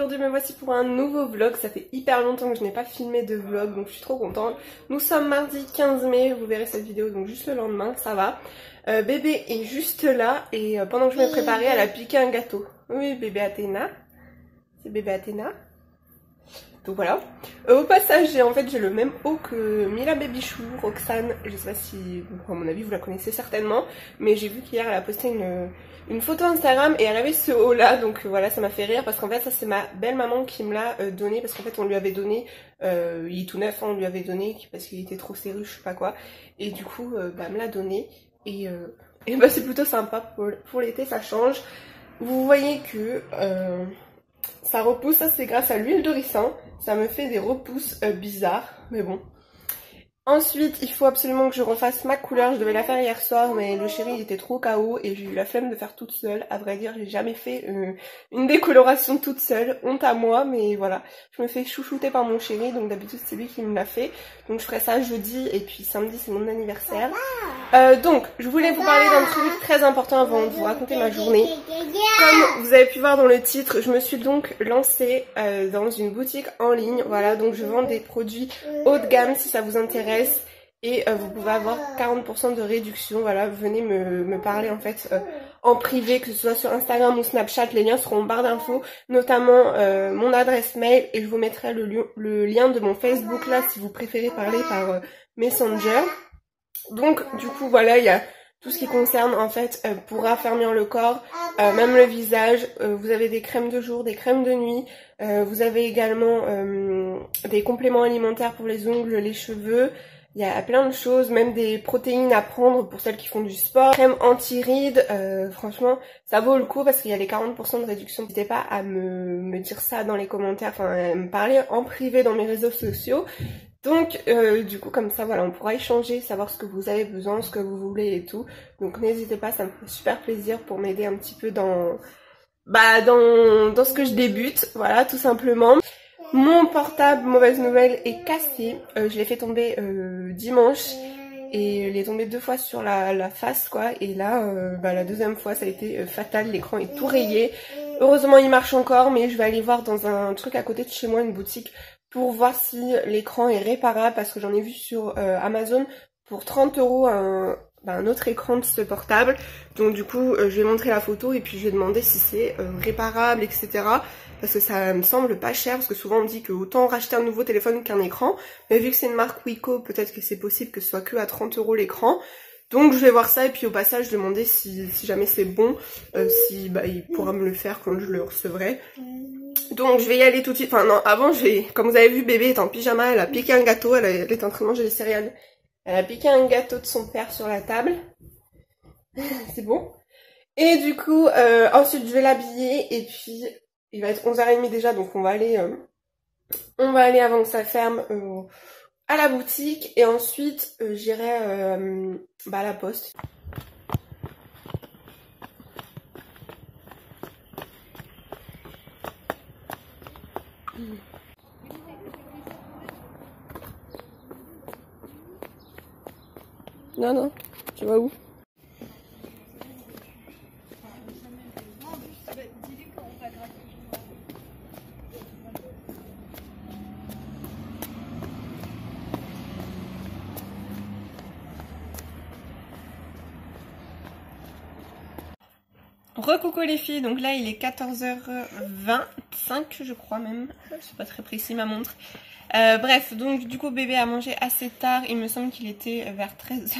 aujourd'hui me voici pour un nouveau vlog. Ça fait hyper longtemps que je n'ai pas filmé de vlog, donc je suis trop contente. Nous sommes mardi 15 mai, vous verrez cette vidéo donc juste le lendemain, ça va. Bébé est juste là et pendant que je me préparais, elle a piqué un gâteau. Oui, bébé Athéna. C'est bébé Athéna. Donc voilà. Au passage, j'ai le même haut que Mila Babychou, Roxane. Je sais pas si, à mon avis, vous la connaissez certainement. Mais j'ai vu qu'hier, elle a posté une photo Instagram et elle avait ce haut là. Donc voilà, ça m'a fait rire parce qu'en fait, ça c'est ma belle maman qui me l'a donné. Parce qu'en fait, on lui avait donné, il est tout neuf, hein, on lui avait donné parce qu'il était trop serré, je sais pas quoi. Et du coup, elle me l'a donné. Et bah, c'est plutôt sympa pour l'été, ça change. Vous voyez que ça repousse, ça c'est grâce à l'huile de ricin. Ça me fait des repousses bizarres, mais bon. Ensuite, il faut absolument que je refasse ma couleur. Je devais la faire hier soir, mais le chéri il était trop KO et j'ai eu la flemme de faire toute seule. À vrai dire, j'ai jamais fait une décoloration toute seule. Honte à moi, mais voilà. Je me fais chouchouter par mon chéri, donc d'habitude c'est lui qui me l'a fait. Donc je ferai ça jeudi et puis samedi c'est mon anniversaire. Donc, je voulais vous parler d'un truc très important avant de vous raconter ma journée. Comme vous avez pu voir dans le titre, je me suis donc lancée dans une boutique en ligne. Voilà, donc je vends des produits haut de gamme si ça vous intéresse. Et vous pouvez avoir 40% de réduction. Voilà, venez me parler en fait en privé, que ce soit sur Instagram ou Snapchat. Les liens seront en barre d'infos, notamment mon adresse mail. Et je vous mettrai le lien de mon Facebook là si vous préférez parler par Messenger. Donc du coup voilà, il y a tout ce qui concerne en fait pour raffermir le corps, même le visage. Vous avez des crèmes de jour, des crèmes de nuit. Vous avez également des compléments alimentaires pour les ongles, les cheveux. Il y a plein de choses, même des protéines à prendre pour celles qui font du sport. Crème anti-rides, franchement ça vaut le coup parce qu'il y a les 40% de réduction. N'hésitez pas à me dire ça dans les commentaires, enfin à me parler en privé dans mes réseaux sociaux. Donc du coup comme ça voilà, on pourra échanger, savoir ce que vous avez besoin, ce que vous voulez et tout. Donc n'hésitez pas, ça me fait super plaisir pour m'aider un petit peu dans ce que je débute, voilà tout simplement. Mon portable, mauvaise nouvelle, est cassé. Je l'ai fait tomber dimanche et il est tombé 2 fois sur la face quoi. Et là la deuxième fois ça a été fatal, l'écran est tout rayé. Heureusement il marche encore, mais je vais aller voir dans un truc à côté de chez moi, une boutique, pour voir si l'écran est réparable parce que j'en ai vu sur Amazon pour 30 € un autre écran de ce portable. Donc du coup je vais montrer la photo et puis je vais demander si c'est réparable, etc. Parce que ça me semble pas cher, parce que souvent on me dit que autant racheter un nouveau téléphone qu'un écran. Mais vu que c'est une marque Wiko, peut-être que c'est possible que ce soit que à 30 € l'écran. Donc je vais voir ça et puis au passage demander si jamais c'est bon, si il pourra me le faire quand je le recevrai. Donc je vais y aller tout de suite. Enfin non, avant comme vous avez vu, bébé est en pyjama, elle a piqué un gâteau, elle est en train de manger des céréales. Elle a piqué un gâteau de son père sur la table. C'est bon. Et du coup, ensuite je vais l'habiller et puis il va être 11h30 déjà, donc on va aller avant que ça ferme à la boutique et ensuite j'irai à la poste. Non, tu vas où? Recoucou les filles, donc là il est 14h25 je crois même, c'est pas très précis ma montre. Bref, donc du coup bébé a mangé assez tard, il me semble qu'il était vers 13h.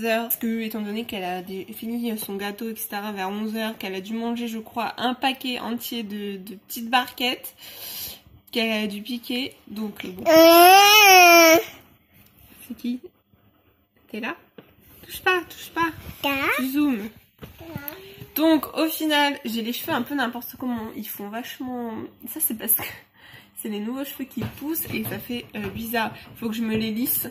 Parce que étant donné qu'elle a fini son gâteau etc vers 11h, qu'elle a dû manger je crois un paquet entier de petites barquettes qu'elle a dû piquer, donc bon. C'est qui? T'es là? Touche pas. Tu zoomes. Donc au final, j'ai les cheveux un peu n'importe comment. Ils font vachement... Ça c'est parce que c'est les nouveaux cheveux qui poussent et ça fait bizarre. Faut que je me les lisse.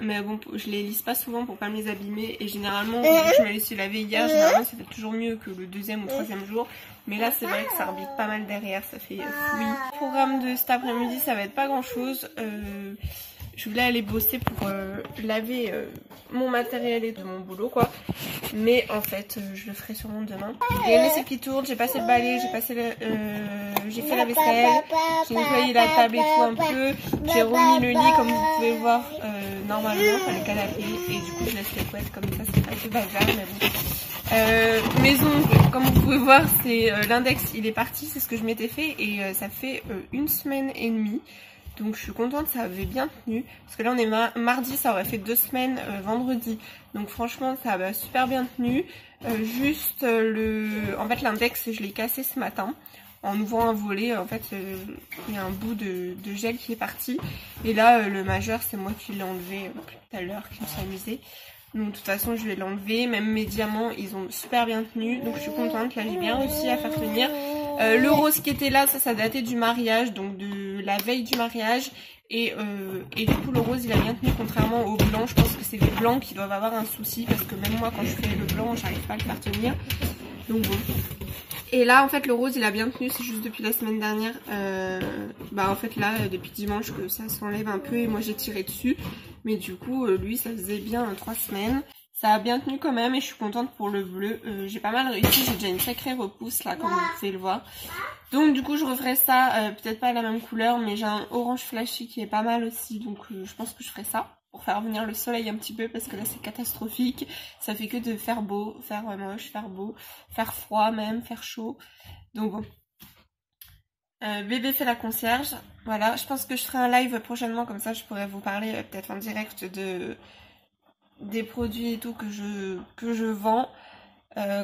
Mais bon, je les lisse pas souvent pour pas me les abîmer. Et généralement, je me les suis lavé hier. Généralement, ça fait toujours mieux que le 2e ou 3e jour. Mais là, c'est vrai que ça rebite pas mal derrière. Ça fait fouillis. Le programme de cet après-midi, ça va être pas grand-chose. je voulais aller bosser pour laver mon matériel et de mon boulot quoi. Mais en fait je le ferai sûrement demain. J'ai laissé qui tourne, j'ai passé le balai, j'ai fait la vaisselle, j'ai nettoyé la table et tout un peu. J'ai remis le lit comme vous pouvez voir normalement, enfin le canapé. Et du coup je laisse les couettes comme ça, c'est un peu bazar mais bon. Mes ongles, comme vous pouvez voir, c'est l'index il est parti, c'est ce que je m'étais fait et ça fait 1 semaine et demie. Donc je suis contente, ça avait bien tenu. Parce que là on est mardi, ça aurait fait 2 semaines vendredi. Donc franchement ça a super bien tenu. En fait l'index je l'ai cassé ce matin. En ouvrant un volet, en fait il y a un bout de gel qui est parti. Et là le majeur c'est moi qui l'ai enlevé tout à l'heure, qui me suis amusée. Donc de toute façon je vais l'enlever. Même mes diamants ils ont super bien tenu. Donc je suis contente, là j'ai bien réussi à faire tenir. Le rose qui était là, ça datait du mariage, donc de la veille du mariage. Et du coup le rose il a bien tenu contrairement au blanc. Je pense que c'est les blancs qui doivent avoir un souci parce que même moi quand je fais le blanc j'arrive pas à le faire tenir. Donc bon. Et là en fait le rose il a bien tenu, c'est juste depuis la semaine dernière. En fait là depuis dimanche que ça s'enlève un peu et moi j'ai tiré dessus. Mais du coup lui ça faisait bien 3 semaines. Ça a bien tenu quand même et je suis contente pour le bleu. J'ai pas mal réussi, j'ai déjà une sacrée repousse là comme vous pouvez le voir. Donc du coup je referai ça, peut-être pas la même couleur mais j'ai un orange flashy qui est pas mal aussi. Donc je pense que je ferai ça pour faire venir le soleil un petit peu parce que là c'est catastrophique. Ça fait que de faire beau, faire moche, faire beau, faire froid même, faire chaud. Donc bon. Bébé fait la concierge. Voilà, je pense que je ferai un live prochainement comme ça je pourrais vous parler peut-être en direct des produits et tout que je vends.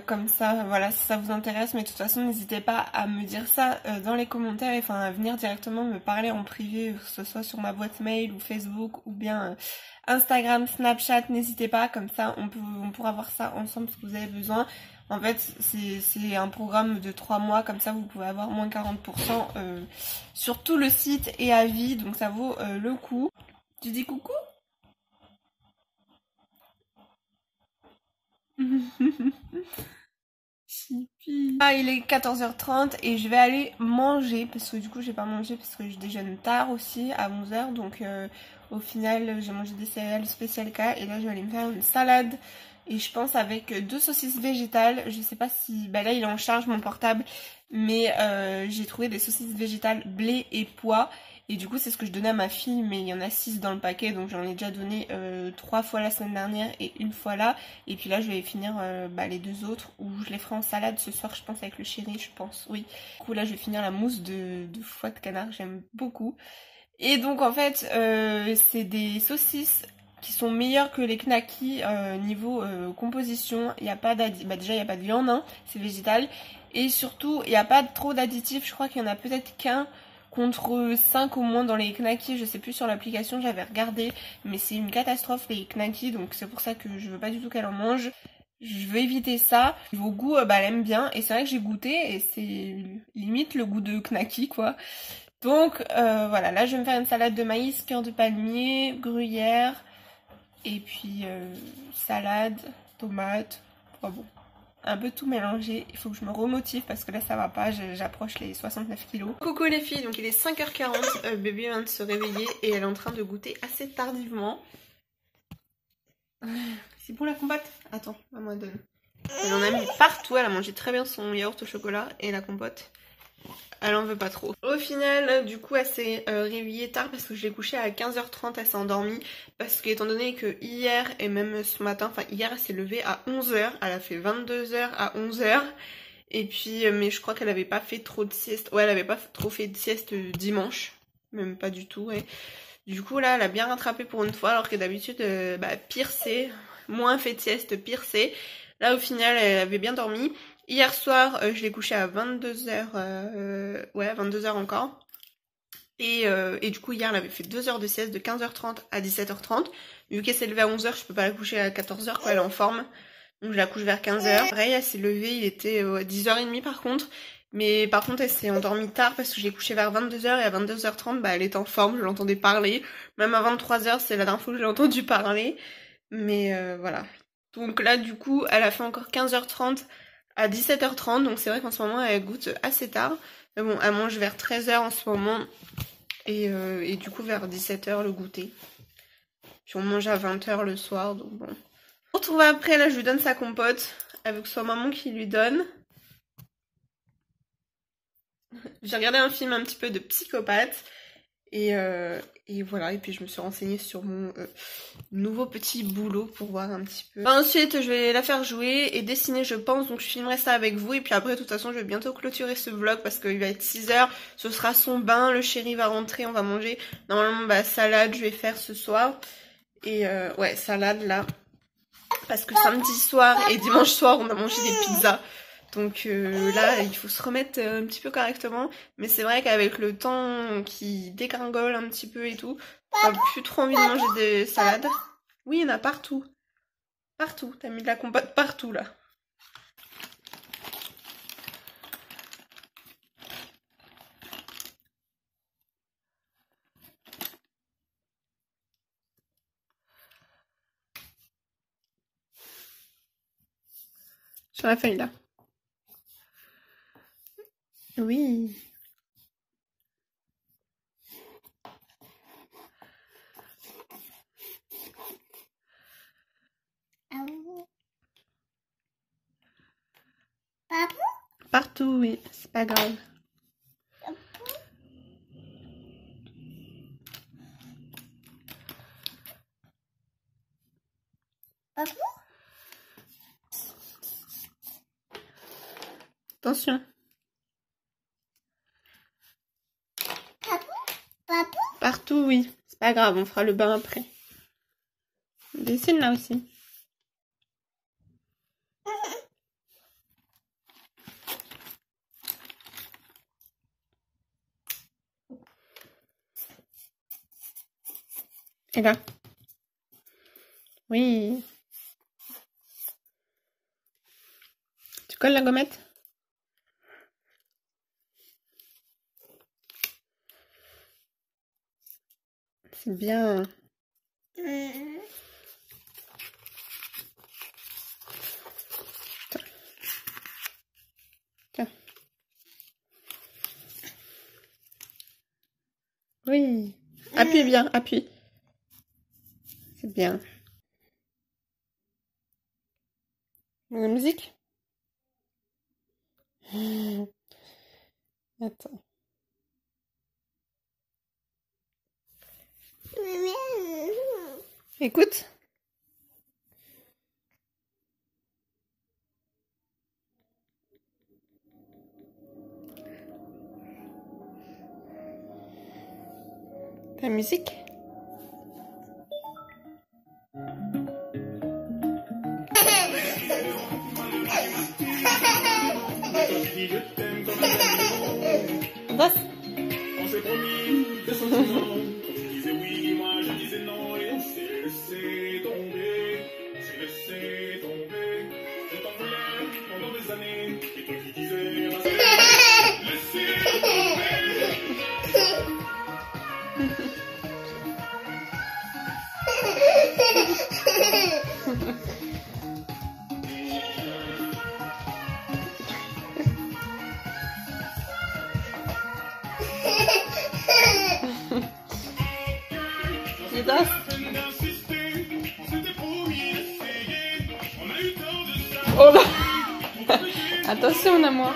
Comme ça, voilà, si ça vous intéresse. Mais de toute façon, n'hésitez pas à me dire ça dans les commentaires. Et enfin, à venir directement me parler en privé, que ce soit sur ma boîte mail ou Facebook ou bien Instagram, Snapchat. N'hésitez pas, comme ça, on pourra voir ça ensemble si vous avez besoin. En fait, c'est un programme de 3 mois. Comme ça, vous pouvez avoir moins 40% sur tout le site et à vie. Donc ça vaut le coup. Tu dis coucou ? Chipi. Ah, il est 14h30 et je vais aller manger parce que du coup j'ai pas mangé parce que je déjeune tard aussi à 11h. Donc au final j'ai mangé des céréales spéciales K et là je vais aller me faire une salade. Et je pense avec 2 saucisses végétales. Je sais pas si... Bah là il est en charge mon portable. Mais j'ai trouvé des saucisses végétales blé et pois. Et du coup c'est ce que je donnais à ma fille. Mais il y en a 6 dans le paquet. Donc j'en ai déjà donné 3 fois la semaine dernière et 1 fois là. Et puis là je vais finir les 2 autres. Ou je les ferai en salade ce soir je pense avec le chéri je pense. Oui. Du coup là je vais finir la mousse de foie de canard. J'aime beaucoup. Et donc en fait c'est des saucisses qui sont meilleurs que les knackis niveau composition. Il n'y a pas déjà il n'y a pas de viande, hein, c'est végétal. Et surtout il n'y a pas trop d'additifs, je crois qu'il y en a peut-être qu'un contre 5 au moins dans les knackis, je sais plus sur l'application, j'avais regardé. Mais c'est une catastrophe les knackis, donc c'est pour ça que je veux pas du tout qu'elle en mange. Je veux éviter ça. Au goût, elle aime bien. Et c'est vrai que j'ai goûté et c'est limite le goût de knacki quoi. Donc voilà, là je vais me faire une salade de maïs, cœur de palmier, gruyère. Et puis salade, tomate, enfin bon, un peu tout mélangé. Il faut que je me remotive parce que là ça va pas, j'approche les 69 kilos. Coucou les filles, donc il est 5h40, bébé vient de se réveiller et elle est en train de goûter assez tardivement. C'est bon la compote? Attends, maman donne. Elle en a mis partout, elle a mangé très bien son yaourt au chocolat et la compote. Elle en veut pas trop. Au final, du coup, elle s'est réveillée tard parce que je l'ai couchée à 15h30, elle s'est endormie. Parce que étant donné que hier et même ce matin, enfin hier elle s'est levée à 11h, elle a fait 22h à 11h. Et puis, mais je crois qu'elle avait pas fait trop de sieste. Ouais, elle avait pas trop fait de sieste dimanche. Même pas du tout, ouais. Du coup là, elle a bien rattrapé pour une fois alors que d'habitude, pire c'est. Moins fait de sieste, pire c'est. Là au final, elle avait bien dormi. Hier soir, je l'ai couchée à 22h, 22h encore. Et du coup, hier, elle avait fait 2 heures de sieste de 15h30 à 17h30. Vu qu'elle s'est levée à 11h, je peux pas la coucher à 14h, quoi, elle est en forme. Donc je la couche vers 15h. Pareil, elle s'est levée, il était 10h30 par contre. Mais par contre, elle s'est endormie tard parce que je l'ai couchée vers 22h et à 22h30, elle était en forme, je l'entendais parler. Même à 23h, c'est la dernière fois que je l'ai entendu parler. Mais voilà. Donc là, du coup, elle a fait encore 15h30 à 17h30, donc c'est vrai qu'en ce moment elle goûte assez tard. Mais bon, elle mange vers 13h en ce moment et du coup vers 17h le goûter. Puis on mange à 20 h le soir, donc bon. On se retrouve après, là je lui donne sa compote. Elle veut que ce soit maman qui lui donne. J'ai regardé un film un petit peu de psychopathe. Et voilà, et puis je me suis renseignée sur mon nouveau petit boulot pour voir un petit peu. Ensuite, je vais la faire jouer et dessiner, je pense, donc je filmerai ça avec vous. Et puis après, de toute façon, je vais bientôt clôturer ce vlog parce qu'il va être 6 h. Ce sera son bain, le chéri va rentrer, on va manger. Normalement, bah, salade, je vais faire ce soir. Et ouais, salade là. Parce que samedi soir et dimanche soir, on a mangé des pizzas. Donc là, il faut se remettre un petit peu correctement. Mais c'est vrai qu'avec le temps qui dégringole un petit peu et tout, on n'a plus trop envie de manger des salades. Oui, il y en a partout. Partout. T'as mis de la compote partout, là. Sur la feuille, là. Oui. Partout, oui. C'est pas grave. Attention. Partout, oui. C'est pas grave, on fera le bain après. Dessine là aussi. Et là. Oui. Tu colles la gommette? C'est bien. Tiens. Oui. Appuie bien, appuie. C'est bien. La musique? Attends. Écoute. La musique? Bof. On s'est promis des sentiments. Tu disais oui, moi je disais non. Et on s'est laissé tomber. On s'est laissé tomber. Je t'en voulais pendant des années. Et toi qui disais laissez tomber. Oh là. Attention à moi.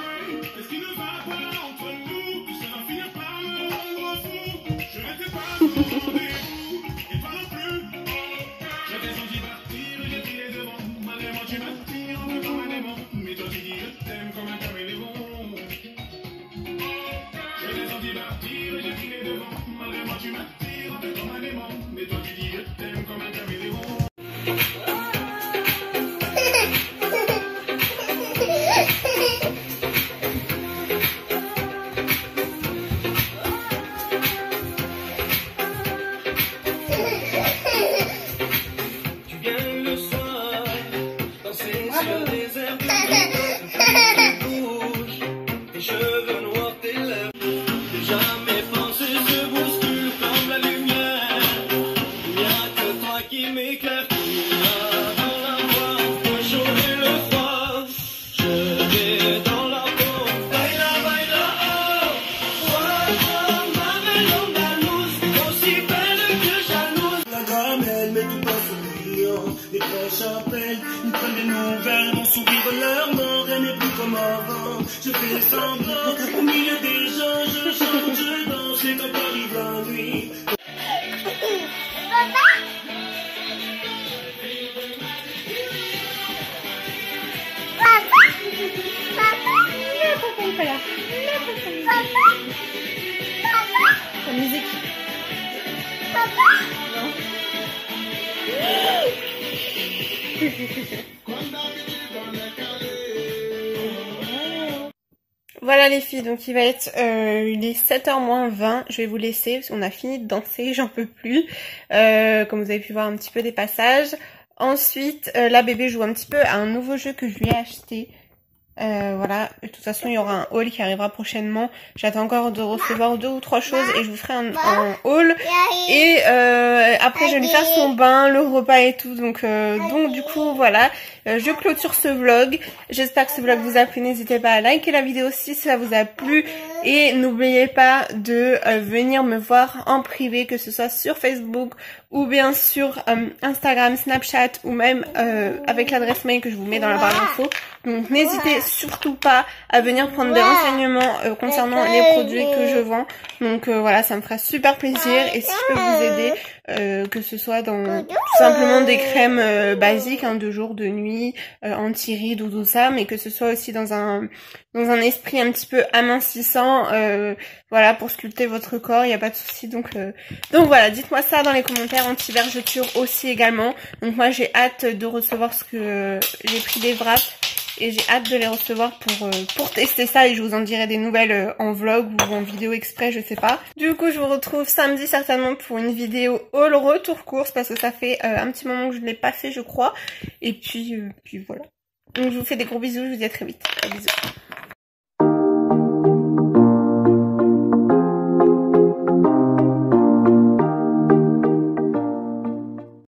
chapelles, ils prennent des nouvelles, mon sourire leur mort, elle n'est plus comme avant. Je fais semblant, au milieu des gens, je chante, je danse, et quand arrive la nuit. La musique. Voilà les filles, donc il va être il est 7h moins 20, je vais vous laisser parce qu'on a fini de danser, j'en peux plus, comme vous avez pu voir un petit peu des passages. Ensuite, la bébé joue un petit peu à un nouveau jeu que je lui ai acheté. Voilà, de toute façon il y aura un haul qui arrivera prochainement. J'attends encore de recevoir 2 ou 3 choses et je vous ferai un haul. Et après je vais lui faire son bain, le repas et tout. Donc du coup voilà, je clôture ce vlog. J'espère que ce vlog vous a plu. N'hésitez pas à liker la vidéo si ça vous a plu. Et n'oubliez pas de venir me voir en privé, que ce soit sur Facebook ou bien sur Instagram, Snapchat ou même avec l'adresse mail que je vous mets dans la barre d'infos. Donc n'hésitez surtout pas à venir prendre des renseignements concernant les produits que je vends. Donc voilà, ça me fera super plaisir. Et si je peux vous aider, que ce soit dans tout simplement des crèmes basiques, de jour, de nuit, anti-rides ou tout ça, mais que ce soit aussi dans un esprit un petit peu amincissant, voilà, pour sculpter votre corps, il n'y a pas de souci. Donc voilà, dites-moi ça dans les commentaires, anti-vergeture aussi également. Donc moi j'ai hâte de recevoir ce que j'ai pris des wraps. Et j'ai hâte de les recevoir pour tester ça, et je vous en dirai des nouvelles en vlog ou en vidéo exprès, je sais pas. Du coup je vous retrouve samedi certainement pour une vidéo haul retour course, parce que ça fait un petit moment que je ne l'ai pas fait je crois. Et puis voilà. Donc je vous fais des gros bisous, je vous dis à très vite. Bisous.